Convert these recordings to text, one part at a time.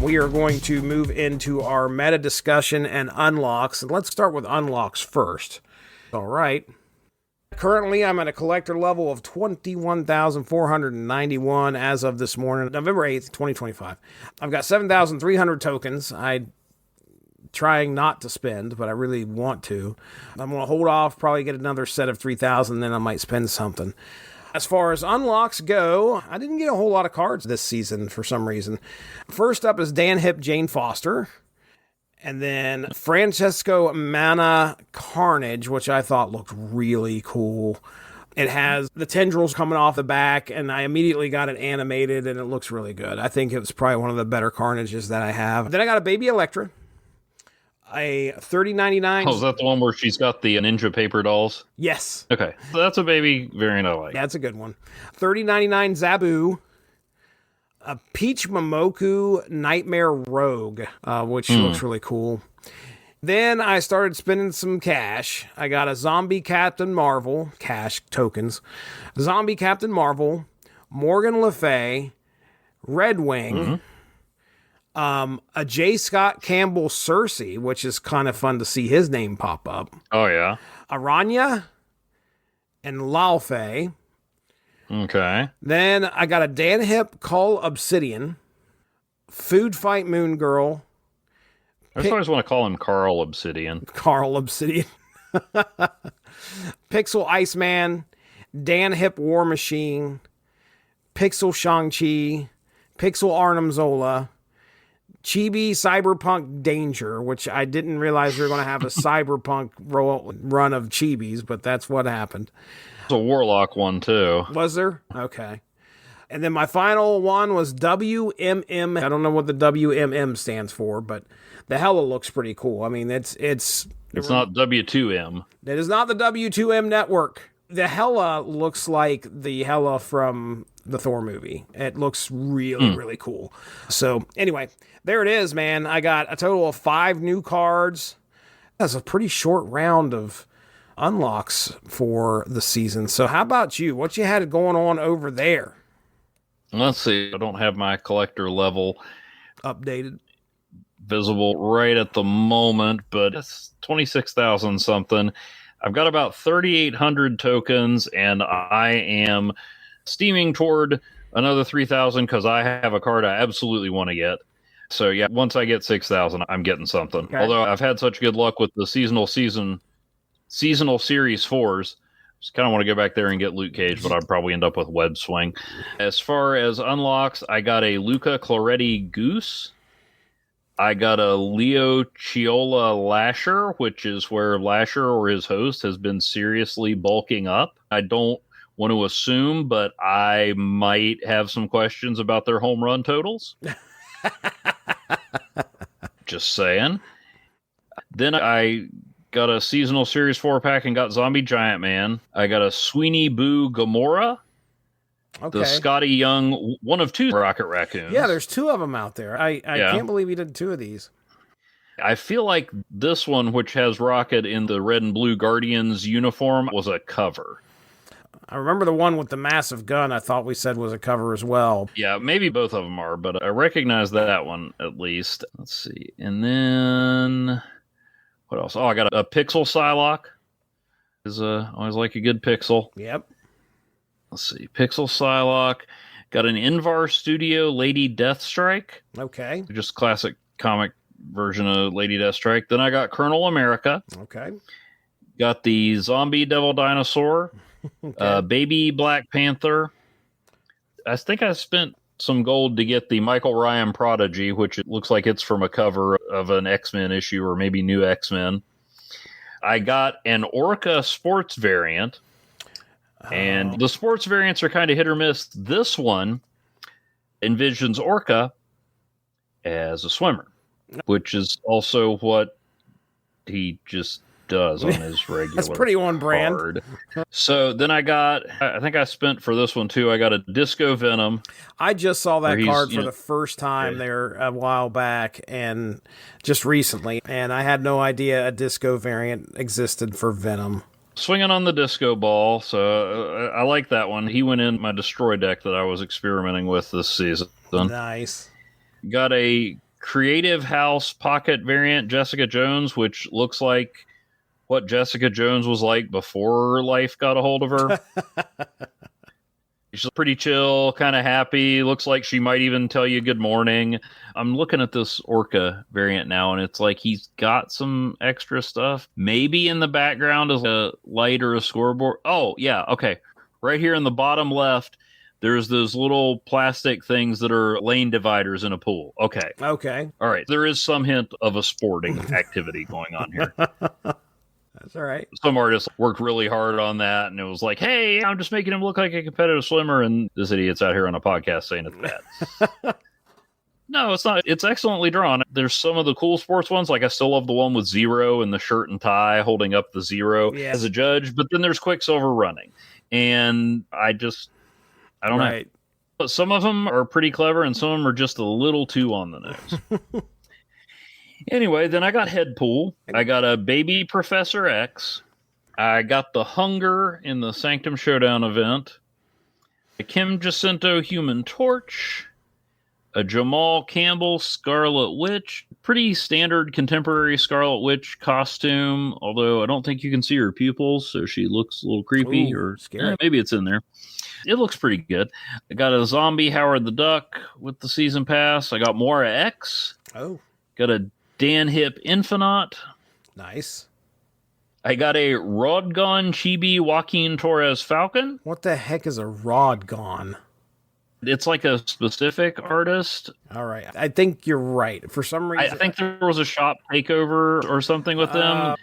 we are going to move into our meta discussion and unlocks. And let's start with unlocks first. All right. Currently, I'm at a collector level of 21,491 as of this morning, November 8th, 2025. I've got 7,300 tokens. I'm trying not to spend, but I really want to. I'm going to hold off, probably get another set of 3,000, then I might spend something. As far as unlocks go, I didn't get a whole lot of cards this season for some reason. First up is Dan Hip, Jane Foster. And then Francesco Mana Carnage, which I thought looked really cool. It has the tendrils coming off the back, and I immediately got it animated, and it looks really good. I think it's probably one of the better Carnages that I have. Then I got a Baby Electra. A 3099. Oh, is that the one where she's got the ninja paper dolls? Yes. Okay. So that's a baby variant I like. Yeah, that's a good one. 3099 Zabu. A Peach Momoku Nightmare Rogue, which looks really cool. Then I started spending some cash. I got a Zombie Captain Marvel, cash tokens. Zombie Captain Marvel, Morgan Le Fay, Red Wing, a J. Scott Campbell Cersei, which is kind of fun to see his name pop up. Oh, yeah. Aranya and Laufey. Okay. Then I got a Dan Hip Cull Obsidian, Food Fight Moon Girl. I just always want to call him Carl Obsidian. Carl Obsidian. Pixel Iceman, Dan Hip War Machine, Pixel Shang-Chi, Pixel Arnim Zola, Chibi Cyberpunk Danger, which I didn't realize we were going to have a cyberpunk run of Chibis, but that's what happened. There's a Warlock one, too. Was there? Okay. And then my final one was WMM. I don't know what the WMM stands for, but the Hella looks pretty cool. I mean, it's not W2M. It is not the W2M network. The Hella looks like the Hella from the Thor movie. It looks really, really cool. So anyway, there it is, man. I got a total of 5 new cards. That's a pretty short round of unlocks for the season. So how about you? What you had going on over there? Let's see. I don't have my collector level Updated. Visible right at the moment, but it's 26,000 something. I've got about 3,800 tokens, and I am steaming toward another 3,000 because I have a card I absolutely want to get. So yeah, once I get 6,000, I'm getting something. Okay. Although I've had such good luck with the seasonal series 4s, just kind of want to go back there and get Luke Cage, but I'd probably end up with Web Swing. As far as unlocks, I got a Luca Cloretti Goose. I got a Leo Chiola Lasher, which is where Lasher or his host has been seriously bulking up. I don't want to assume, but I might have some questions about their home run totals. Just saying. Then I got a seasonal series 4-pack and got Zombie Giant Man. I got a Sweeney Boo Gamora. Okay. The Scotty Young, one of 2 Rocket Raccoons. Yeah, there's 2 of them out there. I can't believe he did 2 of these. I feel like this one, which has Rocket in the red and blue Guardians uniform, was a cover. I remember the one with the massive gun I thought we said was a cover as well. Yeah, maybe both of them are, but I recognize that one at least. Let's see. And then what else? Oh, I got a Pixel Psylocke. Always like a good pixel. Yep. Let's see. Pixel Psylocke. Got an Invar Studio Lady Deathstrike. Okay. Just classic comic version of Lady Deathstrike. Then I got Colonel America. Okay. Got the Zombie Devil Dinosaur. Okay. Baby Black Panther. I think I spent some gold to get the Michael Ryan Prodigy, which it looks like it's from a cover of an X-Men issue or maybe New X-Men. I got an Orca sports variant. And the sports variants are kind of hit or miss. This one envisions Orca as a swimmer, which is also what he just does on his regular That's pretty on brand. Card. So then I think I spent for this one too, I got a Disco Venom. I just saw that card for the first time there a while back and just recently, and I had no idea a Disco variant existed for Venom. Swinging on the disco ball, so I like that one. He went in my Destroy deck that I was experimenting with this season. Nice. Got a Creative House Pocket variant Jessica Jones, which looks like what Jessica Jones was like before life got a hold of her. She's pretty chill, kind of happy. Looks like she might even tell you good morning. I'm looking at this Orca variant now, and it's like he's got some extra stuff. Maybe in the background is a light or a scoreboard. Oh, yeah, okay. Right here in the bottom left, there's those little plastic things that are lane dividers in a pool. Okay. Okay. All right. There is some hint of a sporting activity going on here. That's all right. Some artists worked really hard on that, and it was like, hey, I'm just making him look like a competitive swimmer, and this idiot's out here on a podcast saying it's bad. No, it's not. It's excellently drawn. There's some of the cool sports ones, like I still love the one with Zero and the shirt and tie holding up the Zero as a judge, but then there's Quicksilver running, and I don't know. But some of them are pretty clever, and some of them are just a little too on the nose. Anyway, then I got Headpool. I got a baby Professor X. I got the Hunger in the Sanctum Showdown event. A Kim Jacinto Human Torch. A Jamal Campbell Scarlet Witch. Pretty standard contemporary Scarlet Witch costume, although I don't think you can see her pupils, so she looks a little creepy. Ooh, or scary. Maybe it's in there. It looks pretty good. I got a zombie Howard the Duck with the season pass. I got Moira X. Oh. Got a Dan Hip Infinite. Nice. I got a Rodgon Chibi Joaquin Torres Falcon. What the heck is a Rodgon? It's like a specific artist. All right. I think you're right. For some reason. I think there was a shop takeover or something with them.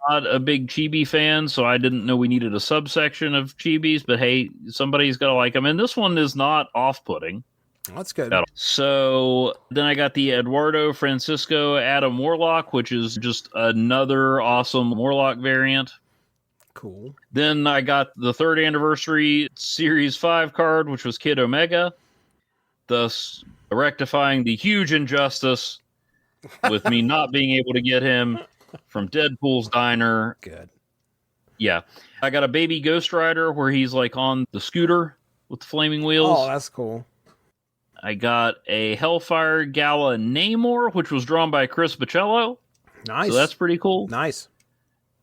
Not a big Chibi fan, so I didn't know we needed a subsection of Chibis, but hey, somebody's got to like them. And this one is not off-putting. That's good. So then I got the Eduardo Francisco Adam Warlock, which is just another awesome Warlock variant. Cool. Then I got the 3rd anniversary Series 5 card, which was Kid Omega, thus rectifying the huge injustice with me not being able to get him from Deadpool's Diner. Good. Yeah. I got a baby Ghost Rider where he's like on the scooter with the flaming wheels. Oh, that's cool. I got a Hellfire Gala Namor, which was drawn by Chris Bichello. Nice. So that's pretty cool. Nice.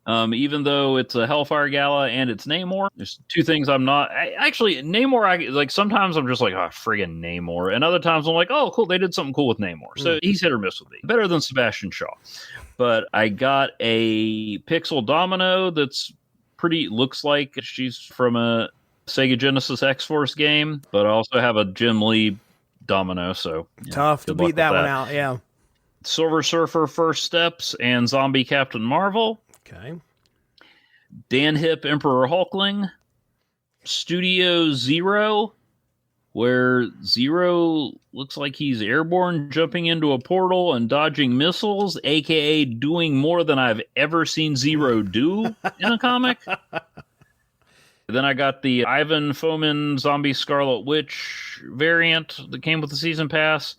Even though it's a Hellfire Gala and it's Namor, there's two things I'm not. Actually, Namor, like sometimes I'm just like, oh, friggin' Namor. And other times I'm like, oh, cool, they did something cool with Namor. So he's hit or miss with me. Better than Sebastian Shaw. But I got a Pixel Domino that's looks like she's from a Sega Genesis X-Force game. But I also have a Jim Lee Domino, so tough to beat that one out. Yeah. Silver Surfer First Steps and Zombie Captain Marvel. Okay. Dan Hip Emperor Hulkling. Studio Zero, where Zero looks like he's airborne, jumping into a portal and dodging missiles, aka doing more than I've ever seen Zero do in a comic. Then I got the Ivan Fomin Zombie Scarlet Witch variant that came with the season pass.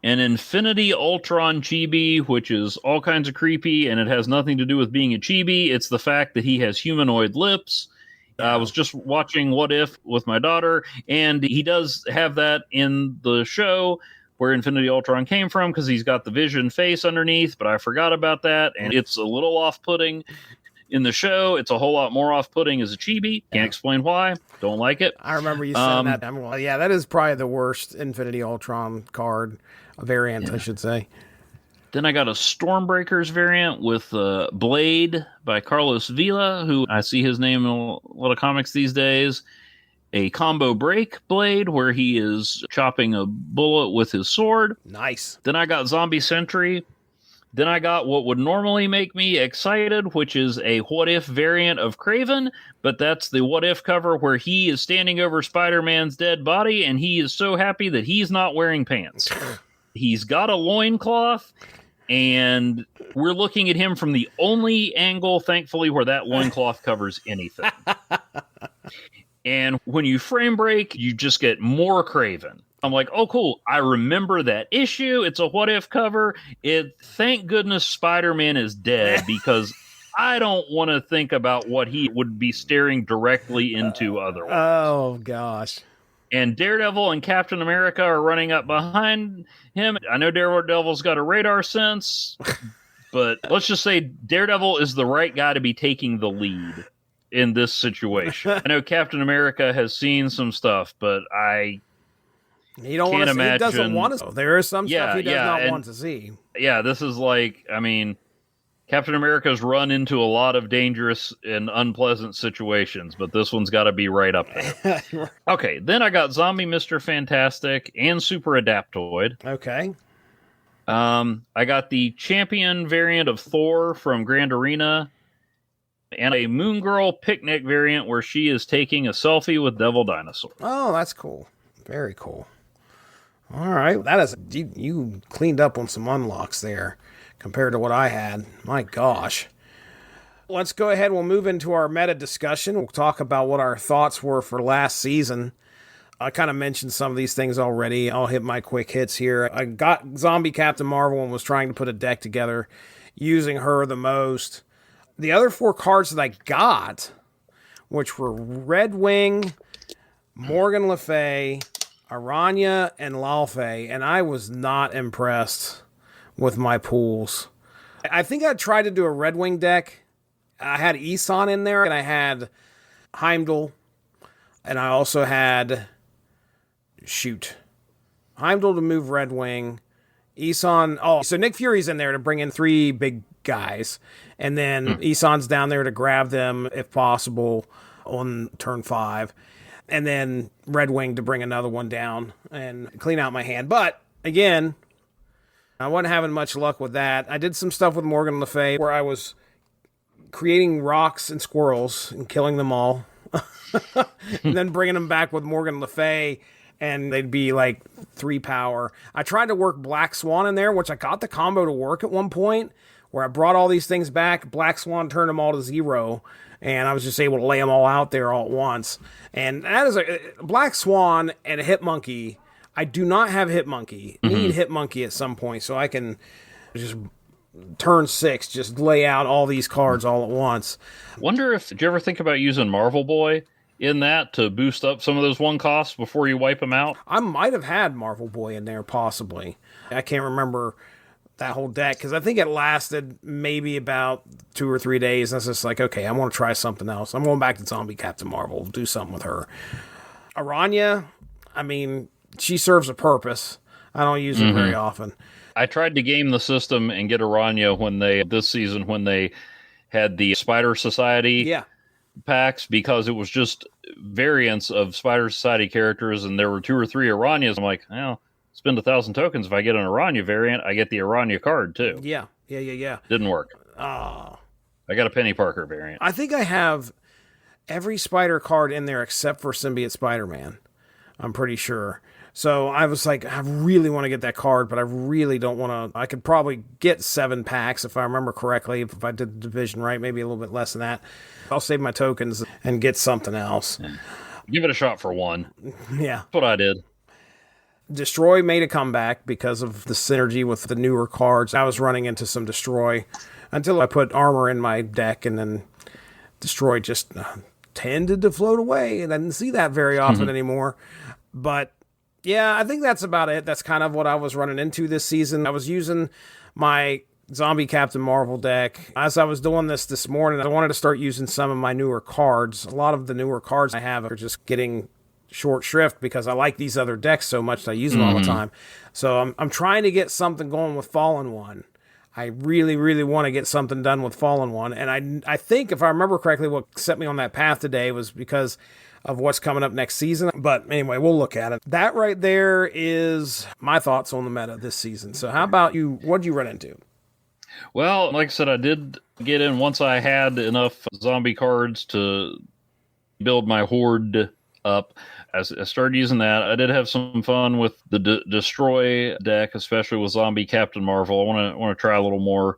An Infinity Ultron Chibi, which is all kinds of creepy, and it has nothing to do with being a Chibi. It's the fact that he has humanoid lips. I was just watching What If with my daughter, and he does have that in the show where Infinity Ultron came from, because he's got the Vision face underneath, but I forgot about that, and it's a little off-putting. In the show, it's a whole lot more off-putting as a Chibi. Can't explain why. Don't like it. I remember you saying that. Well, yeah, that is probably the worst Infinity Ultron card variant, I should say. Then I got a Stormbreakers variant with Blade by Carlos Vila, who I see his name in a lot of comics these days. A Combo Break Blade, where he is chopping a bullet with his sword. Nice. Then I got Zombie Sentry. Then I got what would normally make me excited, which is a What If variant of Kraven, but that's the What If cover where he is standing over Spider-Man's dead body, and he is so happy that he's not wearing pants. He's got a loincloth, and we're looking at him from the only angle, thankfully, where that loincloth covers anything. And when you frame break, you just get more Kraven. I'm like, oh, cool. I remember that issue. It's a What If cover. Thank goodness Spider-Man is dead, because I don't want to think about what he would be staring directly into otherwise. Oh, gosh. and Daredevil and Captain America are running up behind him. I know Daredevil's got a radar sense, but let's just say Daredevil is the right guy to be taking the lead in this situation. I know Captain America has seen some stuff, but he doesn't want to. There is some stuff he does not want to see. Yeah, this is like, I mean, Captain America's run into a lot of dangerous and unpleasant situations, but this one's got to be right up there. Okay, then I got Zombie Mr. Fantastic and Super Adaptoid. Okay. I got the Champion variant of Thor from Grand Arena, and a Moon Girl Picnic variant where she is taking a selfie with Devil Dinosaur. Oh, that's cool. Very cool. All right. That is, you cleaned up on some unlocks there compared to what I had. My gosh. Let's go ahead. We'll move into our meta discussion. We'll talk about what our thoughts were for last season. I kind of mentioned some of these things already. I'll hit my quick hits here. I got Zombie Captain Marvel and was trying to put a deck together using her the most. The other 4 cards that I got, which were Red Wing, Morgan Le Fay, Aranya, and Lalfey, and I was not impressed with my pools. I think I tried to do a Red Wing deck. I had Eson in there, and I had Heimdall, and I also had Heimdall to move Red Wing, Eson. So Nick Fury's in there to bring in 3 big guys, and then Eson's down there to grab them if possible on turn 5, and then Red Wing to bring another one down and clean out my hand. But again, I wasn't having much luck with that. I did some stuff with Morgan Le Fay where I was creating rocks and squirrels and killing them all, and then bringing them back with Morgan Le Fay, and they'd be like 3 power. I tried to work Black Swan in there, which I got the combo to work at one point, where I brought all these things back. Black Swan turned them all to 0, and I was just able to lay them all out there all at once. And that is a Black Swan and a Hit Monkey. I do not have Hit Monkey. Need Hit Monkey at some point so I can just turn 6, just lay out all these cards all at once. Did you ever think about using Marvel Boy in that to boost up some of those 1 costs before you wipe them out? I might have had Marvel Boy in there, possibly. I can't remember that whole deck, because I think it lasted maybe about 2 or 3 days. And it's just like, okay, I want to try something else. I'm going back to Zombie Captain Marvel, do something with her. Aranya, I mean, she serves a purpose. I don't use her very often. I tried to game the system and get Aranya this season when they had the Spider Society packs, because it was just variants of Spider Society characters, and there were 2 or 3 Aranyas. I'm like, well, spend 1,000 tokens. If I get an Aranya variant, I get the Aranya card too. Yeah. Didn't work. I got a Penny Parker variant. I think I have every Spider card in there except for Symbiote Spider-Man. I'm pretty sure. So I was like, I really want to get that card, but I really don't want to. I could probably get 7 packs if I remember correctly. If I did the division right, maybe a little bit less than that. I'll save my tokens and get something else. Yeah. Give it a shot for 1. Yeah. That's what I did. Destroy made a comeback because of the synergy with the newer cards. I was running into some Destroy until I put armor in my deck, and then Destroy just tended to float away, and I didn't see that very often anymore. But yeah, I think that's about it. That's kind of what I was running into this season. I was using my Zombie Captain Marvel deck. As I was doing this morning, I wanted to start using some of my newer cards. A lot of the newer cards I have are just getting short shrift because I like these other decks so much that I use them all the time. So I'm trying to get something going with Fallen One. I really, really want to get something done with Fallen One. And I think, if I remember correctly, what set me on that path today was because of what's coming up next season. But anyway, we'll look at it. That right there is my thoughts on the meta this season. So how about you? What did you run into? Well, like I said, I did get in once I had enough zombie cards to build my horde up. I started using that. I did have some fun with the Destroy deck, especially with Zombie Captain Marvel. I want to try a little more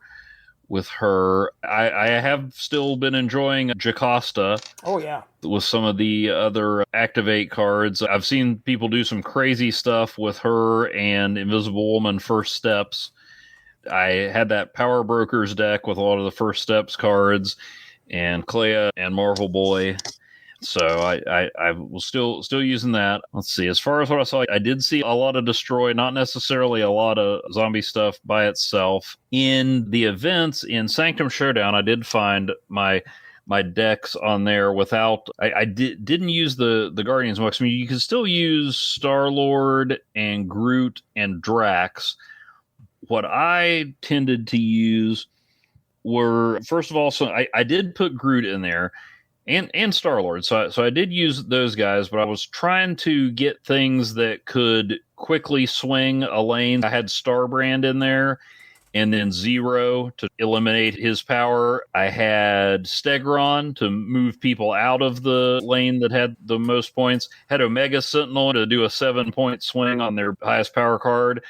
with her. I have still been enjoying Jocasta. Oh, yeah. With some of the other Activate cards. I've seen people do some crazy stuff with her and Invisible Woman First Steps. I had that Power Brokers deck with a lot of the First Steps cards, and Clea and Marvel Boy. So I was still using that. Let's see. As far as what I saw, I did see a lot of destroy, not necessarily a lot of zombie stuff by itself. In the events in Sanctum Showdown, I did find my decks on there without. I didn't use the Guardians much. I mean, you can still use Star-Lord and Groot and Drax. What I tended to use were, first of all, so I did put Groot in there. And Star-Lord. So I did use those guys, but I was trying to get things that could quickly swing a lane. I had Starbrand in there, and then Zero to eliminate his power. I had Stegron to move people out of the lane that had the most points. Had Omega Sentinel to do a 7-point swing on their highest power card.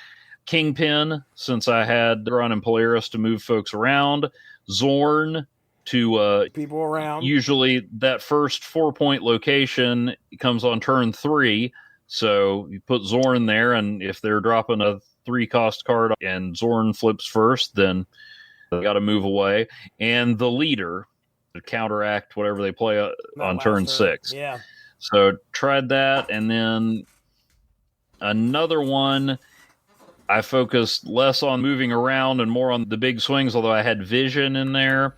Kingpin, since I had Ron and Polaris to move folks around. Zorn to people around. Usually that first 4-point location comes on turn 3. So you put Zorn there, and if they're dropping a 3-cost card and Zorn flips first, then they got to move away. And the leader to counteract whatever they play on turn 6. Yeah. So tried that, and then another one. I focused less on moving around and more on the big swings, although I had Vision in there.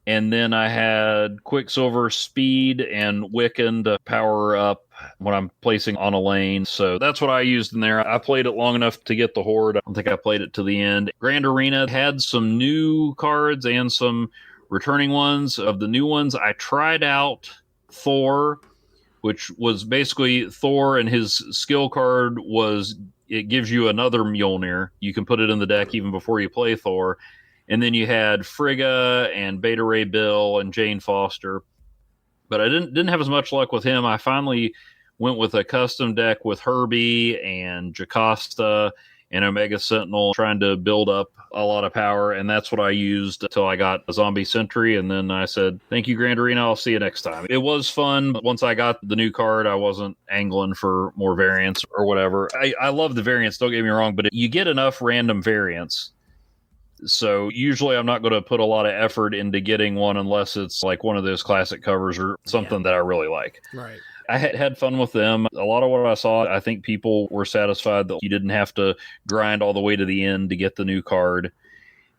And then I had Quicksilver, Speed, and Wiccan to power up when I'm placing on a lane. So that's what I used in there. I played it long enough to get the Horde. I don't think I played it to the end. Grand Arena had some new cards and some returning ones. Of the new ones, I tried out Thor, which was basically Thor, and his skill card was, it gives you another Mjolnir. You can put it in the deck even before you play Thor. And then you had Frigga and Beta Ray Bill and Jane Foster. But I didn't have as much luck with him. I finally went with a custom deck with Herbie and Jocasta and Omega Sentinel, trying to build up a lot of power. And that's what I used until I got a Zombie Sentry. And then I said, thank you, Grand Arena. I'll see you next time. It was fun. But once I got the new card, I wasn't angling for more variants or whatever. I love the variants, don't get me wrong, but you get enough random variants. So usually I'm not going to put a lot of effort into getting one unless it's like one of those classic covers or something that I really like. Right. I had fun with them. A lot of what I saw, I think people were satisfied that you didn't have to grind all the way to the end to get the new card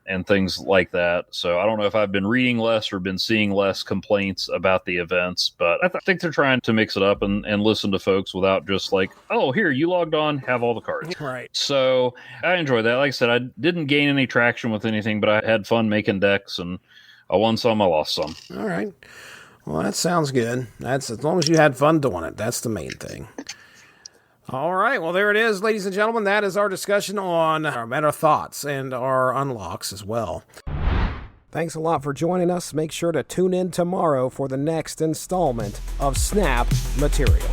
and things like that. So I don't know if I've been reading less or been seeing less complaints about the events, but I think they're trying to mix it up and listen to folks without just like, oh, here, you logged on, have all the cards. Right. So I enjoyed that. Like I said, I didn't gain any traction with anything, but I had fun making decks, and I won some, I lost some. All right. Well, that sounds good. That's as long as you had fun doing it. That's the main thing. All right. Well, there it is, ladies and gentlemen. That is our discussion on our meta thoughts and our unlocks as well. Thanks a lot for joining us. Make sure to tune in tomorrow for the next installment of Snap Material.